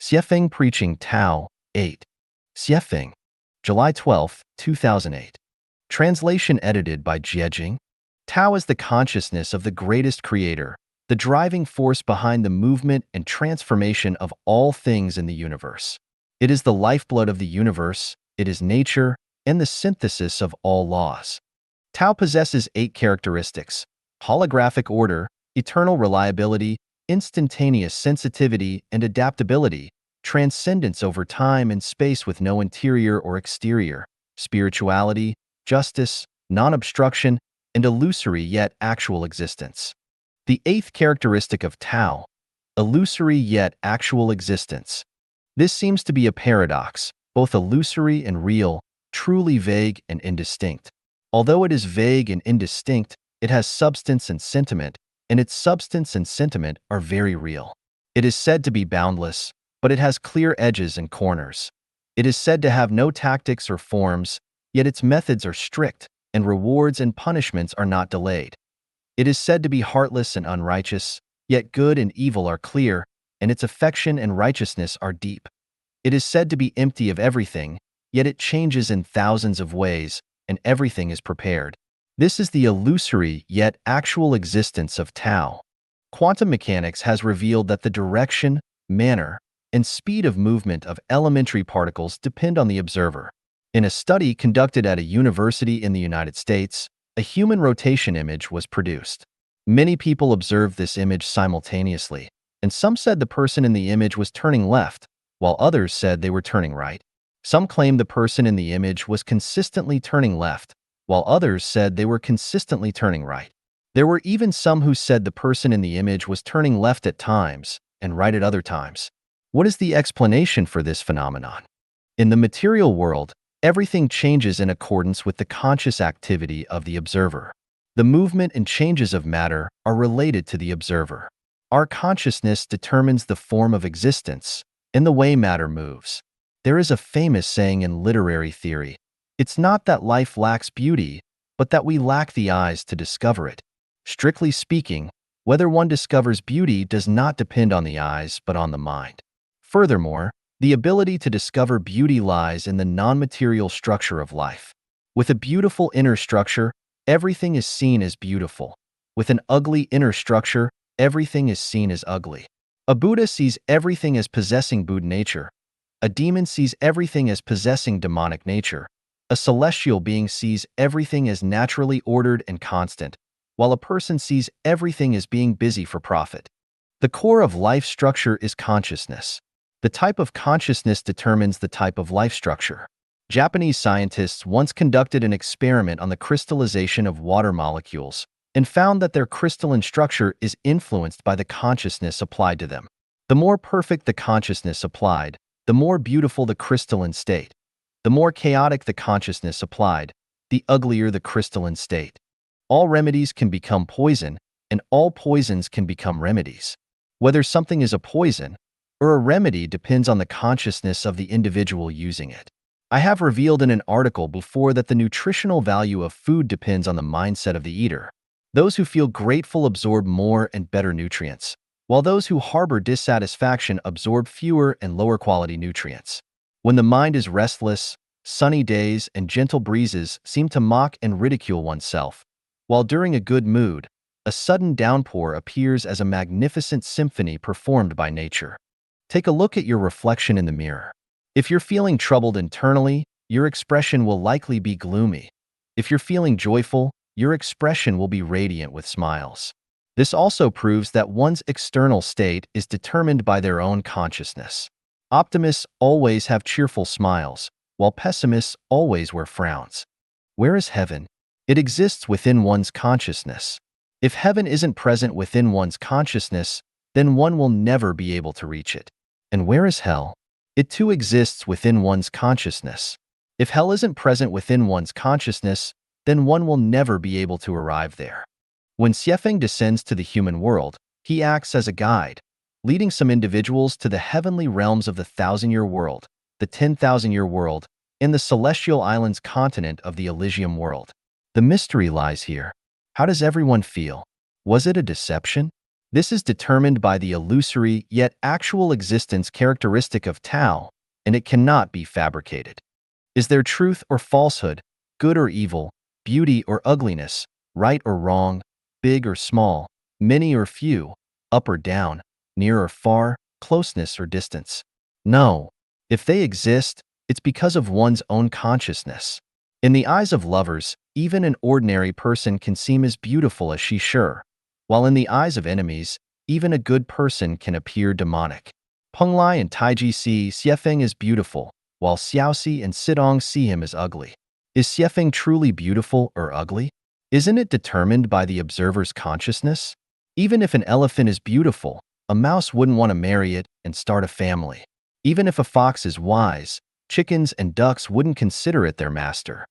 Xiefeng Preaching Tao, 8. Xiefeng, July 12, 2008. Translation edited by Jiejing. Tao is the consciousness of the greatest creator, the driving force behind the movement and transformation of all things in the universe. It is the lifeblood of the universe, it is nature, and the synthesis of all laws. Tao possesses 8 characteristics: holographic order, eternal reliability, instantaneous sensitivity and adaptability, transcendence over time and space with no interior or exterior, spirituality, justice, non-obstruction, and illusory yet actual existence. The 8th characteristic of Tao, illusory yet actual existence. This seems to be a paradox, both illusory and real, truly vague and indistinct. Although it is vague and indistinct, it has substance and sentiment, and its substance and sentiment are very real. It is said to be boundless, but it has clear edges and corners. It is said to have no tactics or forms, yet its methods are strict, and rewards and punishments are not delayed. It is said to be heartless and unrighteous, yet good and evil are clear, and its affection and righteousness are deep. It is said to be empty of everything, yet it changes in thousands of ways, and everything is prepared. This is the illusory yet actual existence of Tao. Quantum mechanics has revealed that the direction, manner, and speed of movement of elementary particles depend on the observer. In a study conducted at a university in the United States, a human rotation image was produced. Many people observed this image simultaneously, and some said the person in the image was turning left, while others said they were turning right. Some claimed the person in the image was consistently turning left, while others said they were consistently turning right. There were even some who said the person in the image was turning left at times and right at other times. What is the explanation for this phenomenon? In the material world, everything changes in accordance with the conscious activity of the observer. The movement and changes of matter are related to the observer. Our consciousness determines the form of existence and the way matter moves. There is a famous saying in literary theory: "It's not that life lacks beauty, but that we lack the eyes to discover it." Strictly speaking, whether one discovers beauty does not depend on the eyes, but on the mind. Furthermore, the ability to discover beauty lies in the non-material structure of life. With a beautiful inner structure, everything is seen as beautiful. With an ugly inner structure, everything is seen as ugly. A Buddha sees everything as possessing Buddha nature. A demon sees everything as possessing demonic nature. A celestial being sees everything as naturally ordered and constant, while a person sees everything as being busy for profit. The core of life structure is consciousness. The type of consciousness determines the type of life structure. Japanese scientists once conducted an experiment on the crystallization of water molecules and found that their crystalline structure is influenced by the consciousness applied to them. The more perfect the consciousness applied, the more beautiful the crystalline state. The more chaotic the consciousness applied, the uglier the crystalline state. All remedies can become poison, and all poisons can become remedies. Whether something is a poison or a remedy depends on the consciousness of the individual using it. I have revealed in an article before that the nutritional value of food depends on the mindset of the eater. Those who feel grateful absorb more and better nutrients, while those who harbor dissatisfaction absorb fewer and lower quality nutrients. When the mind is restless, sunny days and gentle breezes seem to mock and ridicule oneself, while during a good mood, a sudden downpour appears as a magnificent symphony performed by nature. Take a look at your reflection in the mirror. If you're feeling troubled internally, your expression will likely be gloomy. If you're feeling joyful, your expression will be radiant with smiles. This also proves that one's external state is determined by their own consciousness. Optimists always have cheerful smiles, while pessimists always wear frowns. Where is heaven? It exists within one's consciousness. If heaven isn't present within one's consciousness, then one will never be able to reach it. And where is hell? It too exists within one's consciousness. If hell isn't present within one's consciousness, then one will never be able to arrive there. When Xiefeng descends to the human world, he acts as a guide, leading some individuals to the heavenly realms of the 1,000-year world, the 10,000-year world, and the celestial islands continent of the Elysium world. The mystery lies here. How does everyone feel? Was it a deception? This is determined by the illusory yet actual existence characteristic of Tao, and it cannot be fabricated. Is there truth or falsehood, good or evil, beauty or ugliness, right or wrong, big or small, many or few, up or down, near or far, closeness or distance? No. If they exist, it's because of one's own consciousness. In the eyes of lovers, even an ordinary person can seem as beautiful as she sure, while in the eyes of enemies, even a good person can appear demonic. Penglai and Taiji see Xiefeng as beautiful, while Xiaoxi and Sidong see him as ugly. Is Xiefeng truly beautiful or ugly? Isn't it determined by the observer's consciousness? Even if an elephant is beautiful, a mouse wouldn't want to marry it and start a family. Even if a fox is wise, chickens and ducks wouldn't consider it their master.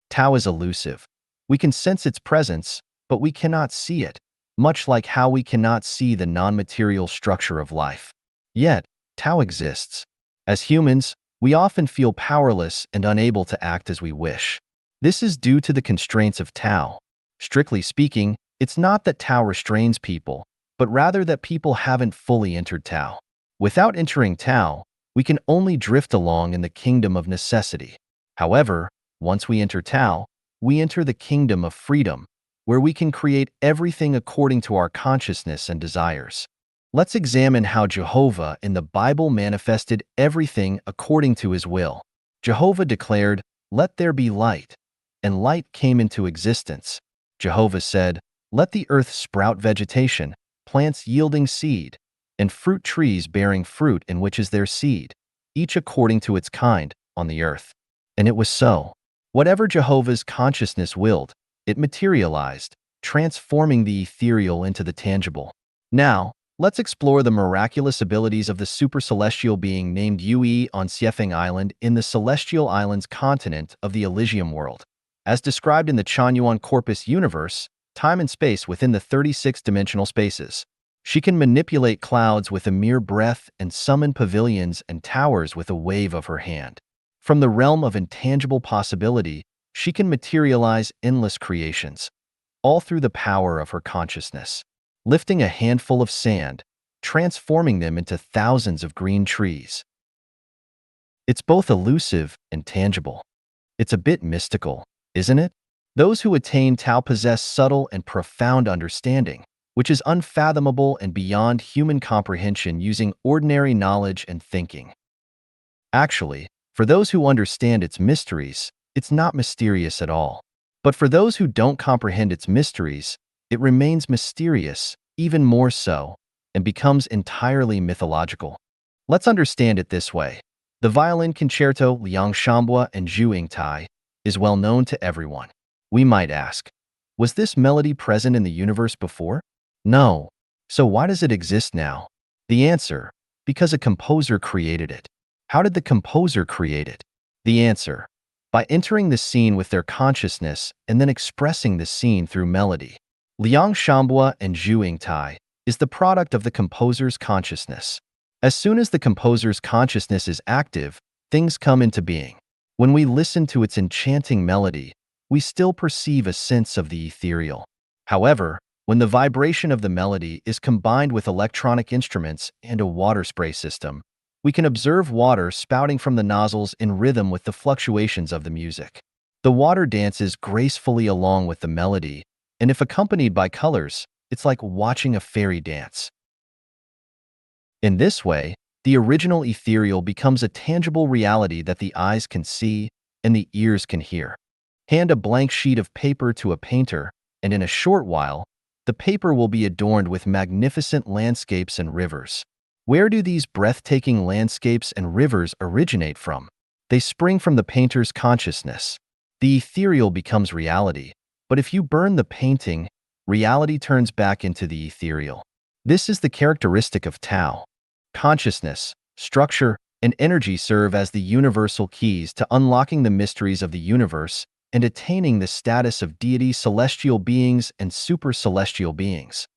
Tao is elusive. We can sense its presence, but we cannot see it, much like how we cannot see the non-material structure of life. Yet, Tao exists. As humans, we often feel powerless and unable to act as we wish. This is due to the constraints of Tao. Strictly speaking, it's not that Tao restrains people, but rather that people haven't fully entered Tao. Without entering Tao, we can only drift along in the kingdom of necessity. However, once we enter Tao, we enter the kingdom of freedom, where we can create everything according to our consciousness and desires. Let's examine how Jehovah in the Bible manifested everything according to his will. Jehovah declared, "Let there be light," and light came into existence. Jehovah said, "Let the earth sprout vegetation, plants yielding seed, and fruit trees bearing fruit in which is their seed, each according to its kind, on the earth." And it was so. Whatever Jehovah's consciousness willed, it materialized, transforming the ethereal into the tangible. Now, let's explore the miraculous abilities of the super-celestial being named Yue on Xiefeng Island in the Celestial Islands continent of the Elysium world. As described in the Chanyuan Corpus universe, time and space within the 36-dimensional spaces. She can manipulate clouds with a mere breath and summon pavilions and towers with a wave of her hand. From the realm of intangible possibility, she can materialize endless creations, all through the power of her consciousness. Lifting a handful of sand, transforming them into thousands of green trees. It's both elusive and tangible. It's a bit mystical, isn't it? Those who attain Tao possess subtle and profound understanding, which is unfathomable and beyond human comprehension using ordinary knowledge and thinking. Actually, for those who understand its mysteries, it's not mysterious at all. But for those who don't comprehend its mysteries, it remains mysterious, even more so, and becomes entirely mythological. Let's understand it this way. The violin concerto Liang Shambua and Zhu Yingtai is well known to everyone. We might ask, was this melody present in the universe before? No. So why does it exist now? The answer, because a composer created it. How did the composer create it? The answer, by entering the scene with their consciousness and then expressing the scene through melody. Liang Shambua and Zhu Yingtai is the product of the composer's consciousness. As soon as the composer's consciousness is active, things come into being. When we listen to its enchanting melody, we still perceive a sense of the ethereal. However, when the vibration of the melody is combined with electronic instruments and a water spray system, we can observe water spouting from the nozzles in rhythm with the fluctuations of the music. The water dances gracefully along with the melody, and if accompanied by colors, it's like watching a fairy dance. In this way, the original ethereal becomes a tangible reality that the eyes can see and the ears can hear. Hand a blank sheet of paper to a painter, and in a short while, the paper will be adorned with magnificent landscapes and rivers. Where do these breathtaking landscapes and rivers originate from? They spring from the painter's consciousness. The ethereal becomes reality, but if you burn the painting, reality turns back into the ethereal. This is the characteristic of Tao. Consciousness, structure, and energy serve as the universal keys to unlocking the mysteries of the universe and attaining the status of deity, celestial beings, and super-celestial beings.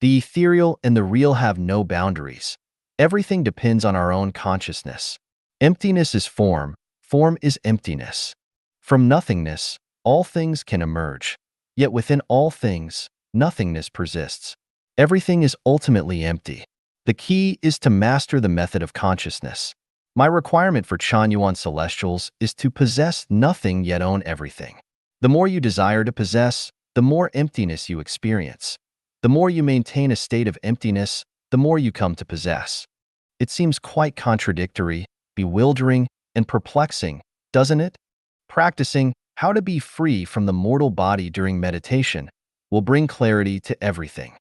The ethereal and the real have no boundaries. Everything depends on our own consciousness. Emptiness is form, form is emptiness. From nothingness, all things can emerge. Yet within all things, nothingness persists. Everything is ultimately empty. The key is to master the method of consciousness. My requirement for Chanyuan Celestials is to possess nothing yet own everything. The more you desire to possess, the more emptiness you experience. The more you maintain a state of emptiness, the more you come to possess. It seems quite contradictory, bewildering, and perplexing, doesn't it? Practicing how to be free from the mortal body during meditation will bring clarity to everything.